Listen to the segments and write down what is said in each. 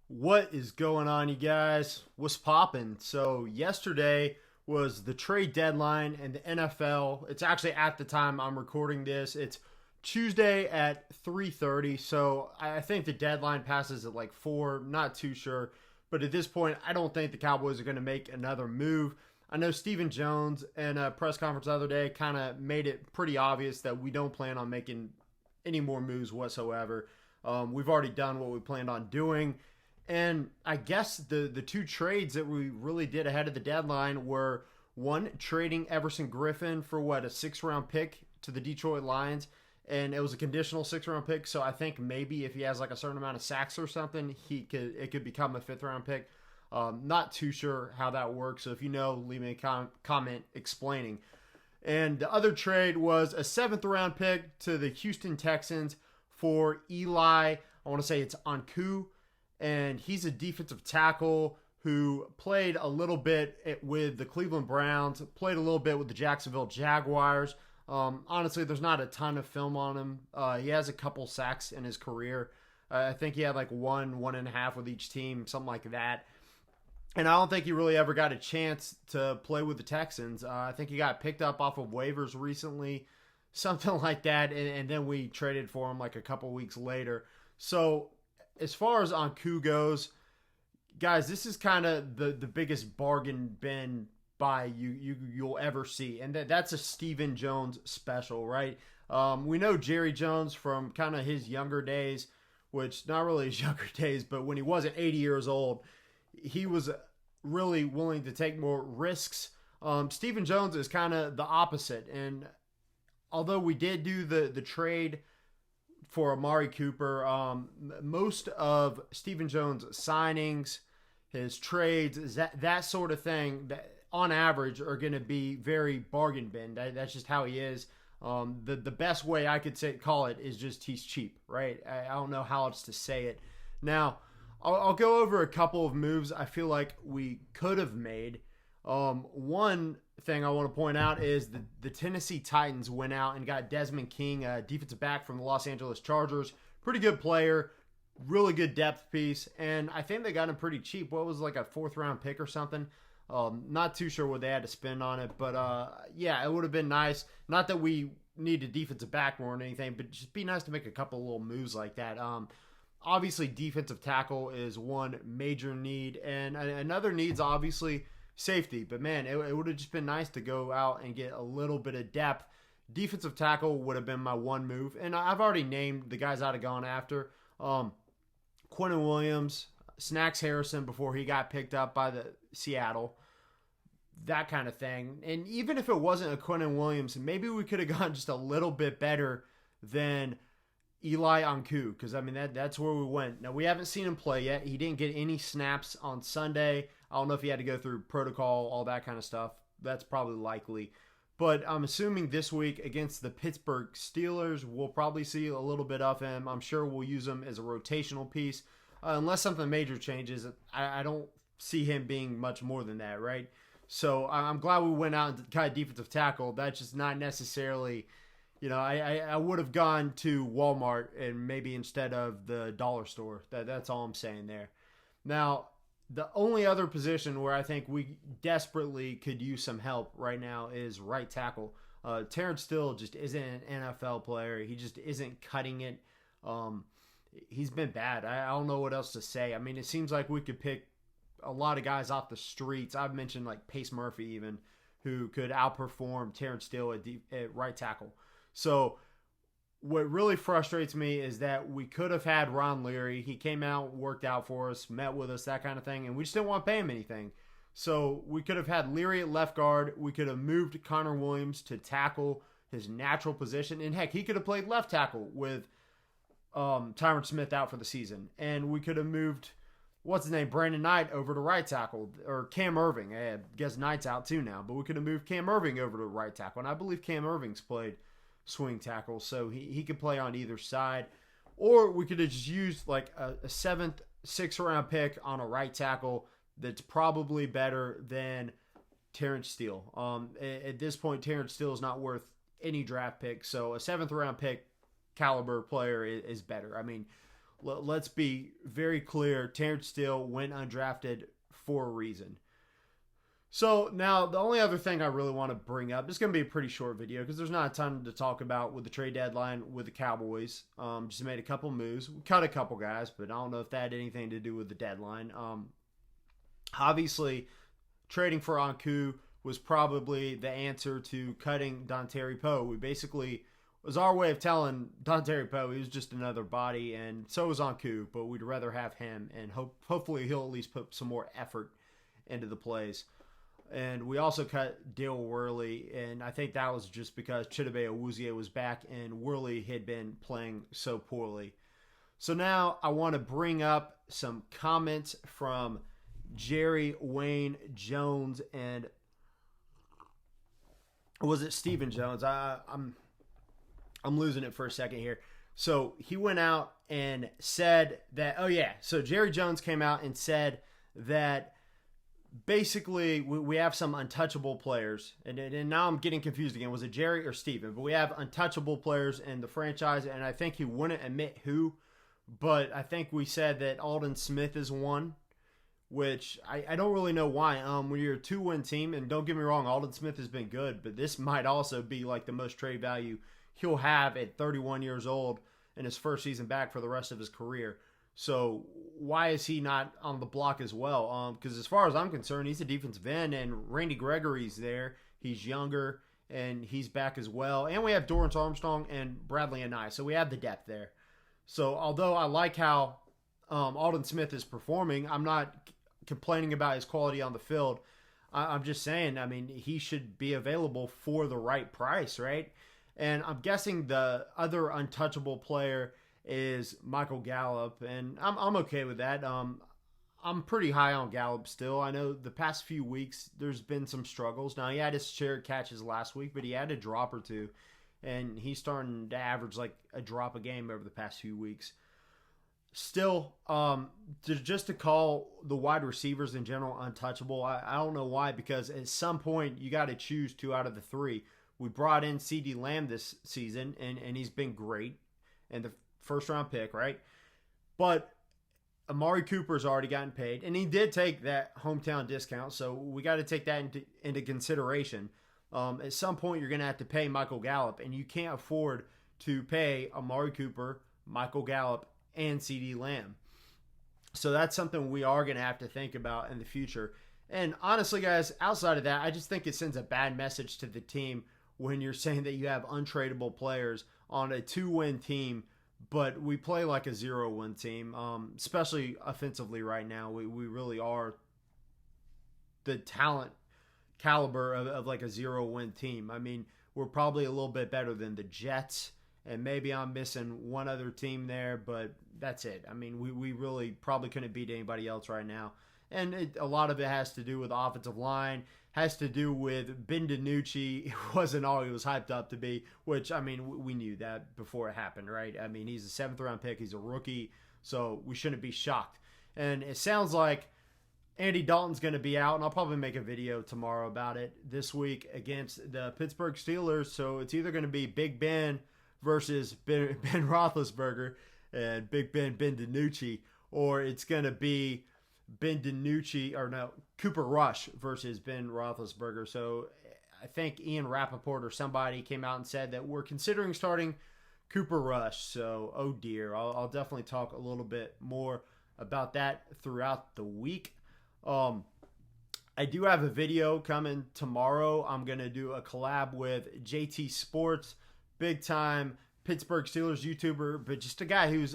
What is going on, you guys? What's poppin'? So, yesterday was the trade deadline in the NFL. It's actually at the time I'm recording this. It's Tuesday at 3:30. So, I think the deadline passes at like 4, not too sure. But at this point, I don't think the Cowboys are going to make another move. I know Stephen Jones in a press conference the other day kind of made it pretty obvious that we don't plan on making any more moves whatsoever. We've already done what we planned on doing. And I guess the two trades that we really did ahead of the deadline were one, trading Everson Griffin for a 6 round pick to the Detroit Lions. And it was a conditional 6 round pick. So I think maybe if he has like a certain amount of sacks or something, it could become a 5th round pick. Not too sure how that works. So if you know, leave me a comment explaining. And the other trade was a 7th round pick to the Houston Texans for Eli. I want to say it's Anku, and he's a defensive tackle who played a little bit with the Cleveland Browns, played a little bit with the Jacksonville Jaguars. Honestly, there's not a ton of film on him. He has a couple sacks in his career. I think he had like one and a half with each team, something like that. And I don't think he really ever got a chance to play with the Texans. I think he got picked up off of waivers recently, something like that. And then we traded for him like a couple weeks later. So as far as Anku goes, guys, this is kind of the biggest bargain bin buy you'll ever see. And that's a Stephen Jones special, right? We know Jerry Jones from kind of his younger days, which not really his younger days, but when he wasn't 80 years old, he was really willing to take more risks. Stephen Jones is kind of the opposite. And although we did do the trade for Amari Cooper, most of Stephen Jones' signings, his trades, that sort of thing, that on average are going to be very bargain bin. That's just how he is. The best way I could call it is just he's cheap, right? I don't know how else to say it. Now, I'll go over a couple of moves I feel like we could have made. One thing I want to point out is the Tennessee Titans went out and got Desmond King, a defensive back from the Los Angeles Chargers. Pretty good player, really good depth piece, and I think they got him pretty cheap. What was it, like a 4th round pick or something? Not too sure what they had to spend on it, but yeah, it would have been nice. Not that we need a defensive back more than anything, but just be nice to make a couple little moves like that. Obviously, defensive tackle is one major need, and another need's obviously safety. But man, it would have just been nice to go out and get a little bit of depth. Defensive tackle would have been my one move, and I've already named the guys I'd have gone after. Quentin Williams, Snacks Harrison before he got picked up by the Seattle, that kind of thing. And even if it wasn't a Quentin Williams, maybe we could have gone just a little bit better than Eli Anku, because I mean that's where we went. Now we haven't seen him play yet. He didn't get any snaps on Sunday. I don't know if he had to go through protocol, all that kind of stuff. That's probably likely. But I'm assuming this week against the Pittsburgh Steelers, we'll probably see a little bit of him. I'm sure we'll use him as a rotational piece. Unless something major changes, I don't see him being much more than that, right? So I'm glad we went out and got defensive tackle. That's just not necessarily... I would have gone to Walmart and maybe instead of the dollar store. That's all I'm saying there. Now, the only other position where I think we desperately could use some help right now is right tackle. Terrence Steele just isn't an NFL player. He just isn't cutting it. He's been bad. I don't know what else to say. I mean, it seems like we could pick a lot of guys off the streets. I've mentioned like Pace Murphy even, who could outperform Terrence Steele at right tackle. So what really frustrates me is that we could have had Ron Leary. He came out, worked out for us, met with us, that kind of thing, and we just didn't want to pay him anything. So we could have had Leary at left guard. We could have moved Connor Williams to tackle, his natural position. And heck, he could have played left tackle with Tyron Smith out for the season. And we could have moved, Brandon Knight over to right tackle, or Cam Irving. I guess Knight's out too now, but we could have moved Cam Irving over to right tackle. And I believe Cam Irving's played swing tackle, so he could play on either side. Or we could have just used like a 6th round pick on a right tackle that's probably better than Terrence Steele. At this point, Terrence Steele is not worth any draft pick, so a 7th round pick caliber player is better. I mean, let's be very clear. Terrence Steele went undrafted for a reason. So now the only other thing I really want to bring up, it's going to be a pretty short video because there's not a ton to talk about with the trade deadline with the Cowboys. Just made a couple moves. We cut a couple guys, but I don't know if that had anything to do with the deadline. Obviously, trading for Anku was probably the answer to cutting Dontari Poe. We basically was our way of telling Dontari Poe he was just another body, and so was Anku, but we'd rather have him, and hopefully he'll at least put some more effort into the plays. And we also cut Dale Worley, and I think that was just because Chidobe Awuzie was back and Worley had been playing so poorly. So now I want to bring up some comments from Jerry Wayne Jones and was it Stephen Jones? I'm losing it for a second here. So he went out and said that, so Jerry Jones came out and said that basically we have some untouchable players, and now I'm getting confused again. Was it Jerry or Steven? But we have untouchable players in the franchise, and I think he wouldn't admit who, but I think we said that Aldon Smith is one, which I don't really know why. When you're a 2-win team, and don't get me wrong, Aldon Smith has been good, but this might also be like the most trade value he'll have at 31 years old in his first season back for the rest of his career. So why is he not on the block as well? Because as far as I'm concerned, he's a defensive end, and Randy Gregory's there. He's younger, and he's back as well. And we have Dorrance Armstrong and Bradley and I. So we have the depth there. So although I like how Aldon Smith is performing, I'm not complaining about his quality on the field. I'm just saying, I mean, he should be available for the right price, right? And I'm guessing the other untouchable player is Michael Gallup, and I'm okay with that. I'm pretty high on Gallup still. I know the past few weeks there's been some struggles. Now, he had his share of catches last week, but he had a drop or two, and he's starting to average like a drop a game over the past few weeks. Still, just to call the wide receivers in general untouchable, I don't know why, because at some point you got to choose 2 out of the 3. We brought in CeeDee Lamb this season, and he's been great, and the first-round pick, right? But Amari Cooper's already gotten paid, and he did take that hometown discount, so we got to take that into consideration. At some point, you're going to have to pay Michael Gallup, and you can't afford to pay Amari Cooper, Michael Gallup, and CeeDee Lamb. So that's something we are going to have to think about in the future. And honestly, guys, outside of that, I just think it sends a bad message to the team when you're saying that you have untradeable players on a 2-win team, but we play like a 0-win team, especially offensively right now. We really are the talent caliber of like a 0-win team. I mean, we're probably a little bit better than the Jets, and maybe I'm missing one other team there, but that's it. I mean, we really probably couldn't beat anybody else right now. And a lot of it has to do with the offensive line, has to do with Ben DiNucci. It wasn't all he was hyped up to be, which, I mean, we knew that before it happened, right? I mean, he's a 7th-round pick. He's a rookie, so we shouldn't be shocked. And it sounds like Andy Dalton's going to be out, and I'll probably make a video tomorrow about it this week against the Pittsburgh Steelers. So it's either going to be Big Ben versus Ben Roethlisberger and Big Ben DiNucci, or it's going to be Cooper Rush versus Ben Roethlisberger. So I think Ian Rappaport or somebody came out and said that we're considering starting Cooper Rush. So, oh dear, I'll definitely talk a little bit more about that throughout the week. I do have a video coming tomorrow. I'm going to do a collab with JT Sports, big time Pittsburgh Steelers YouTuber, but just a guy who's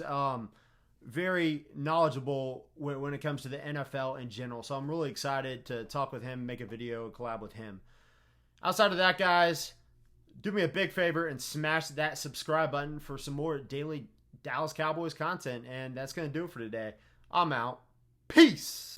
very knowledgeable when it comes to the NFL in general. So I'm really excited to talk with him, make a video, and collab with him. Outside of that, guys, do me a big favor and smash that subscribe button for some more daily Dallas Cowboys content. And that's going to do it for today. I'm out. Peace.